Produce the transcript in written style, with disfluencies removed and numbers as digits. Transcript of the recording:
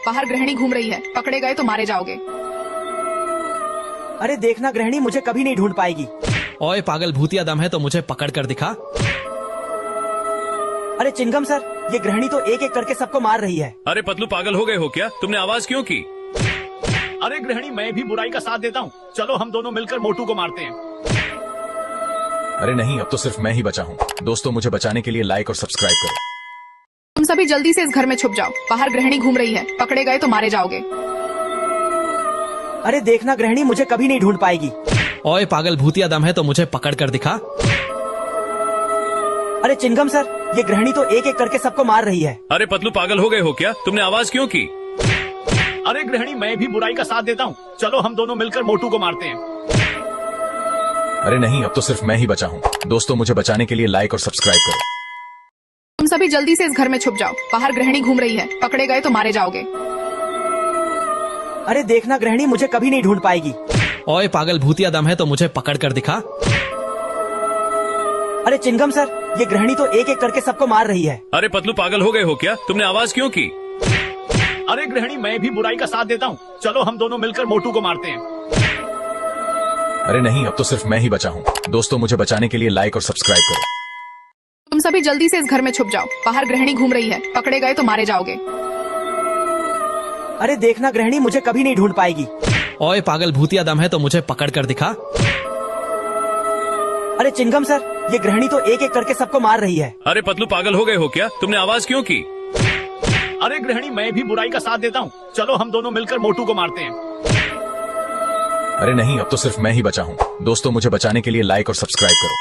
बाहर गृहिणी घूम रही है, पकड़े गए तो मारे जाओगे। अरे देखना गृहिणी मुझे कभी नहीं ढूंढ पाएगी। ओए पागल भूतिया दम है तो मुझे पकड़ कर दिखा। अरे चिंगम सर, ये गृहिणी तो एक एक करके सबको मार रही है। अरे पतलू पागल हो गए हो क्या? तुमने आवाज क्यों की? अरे गृहिणी मैं भी बुराई का साथ देता हूँ, चलो हम दोनों मिलकर मोटू को मारते हैं। अरे नहीं, अब तो सिर्फ मैं ही बचा हूँ। दोस्तों मुझे बचाने के लिए लाइक और सब्सक्राइब करो। तुम सभी जल्दी से इस घर में छुप जाओ, बाहर गृहिणी घूम रही है, पकड़े गए तो मारे जाओगे। अरे देखना गृहिणी मुझे कभी नहीं ढूंढ पाएगी। ओए पागल भूतिया दम है तो मुझे पकड़ कर दिखा। अरे चिंगम सर, ये गृहिणी तो एक एक करके सबको मार रही है। अरे पतलू पागल हो गए हो क्या? तुमने आवाज क्यों की? अरे गृहिणी मैं भी बुराई का साथ देता हूँ, चलो हम दोनों मिलकर मोटू को मारते हैं। अरे नहीं, अब तो सिर्फ मैं ही बचा हूँ। दोस्तों मुझे बचाने के लिए लाइक और सब्सक्राइब करो। तुम सभी जल्दी से इस घर में छुप जाओ, बाहर गृहिणी घूम रही है, पकड़े गए तो मारे जाओगे। अरे देखना गृहिणी मुझे कभी नहीं ढूंढ पाएगी। ओए पागल भूतिया दम है तो मुझे पकड़ कर दिखा। अरे चिंगम सर, ये गृहिणी तो एक एक करके सबको मार रही है। अरे पतलू पागल हो गए हो क्या? तुमने आवाज क्यों की? अरे गृहिणी मैं भी बुराई का साथ देता हूँ, चलो हम दोनों मिलकर मोटू को मारते हैं। अरे नहीं, अब तो सिर्फ मैं ही बचा हूँ। दोस्तों मुझे बचाने के लिए लाइक और सब्सक्राइब करो। तुम सभी जल्दी से इस घर में छुप जाओ, बाहर गृहिणी घूम रही है, पकड़े गए तो मारे जाओगे। अरे देखना गृहिणी मुझे कभी नहीं ढूंढ पाएगी। ओए पागल भूतिया दम है तो मुझे पकड़ कर दिखा। अरे चिंगम सर, ये गृहिणी तो एक एक करके सबको मार रही है। अरे पतलू पागल हो गए हो क्या? तुमने आवाज क्यों की? अरे गृहिणी मैं भी बुराई का साथ देता हूँ, चलो हम दोनों मिलकर मोटू को मारते हैं। अरे नहीं, अब तो सिर्फ मैं ही बचा हूँ। दोस्तों मुझे बचाने के लिए लाइक और सब्सक्राइब करो।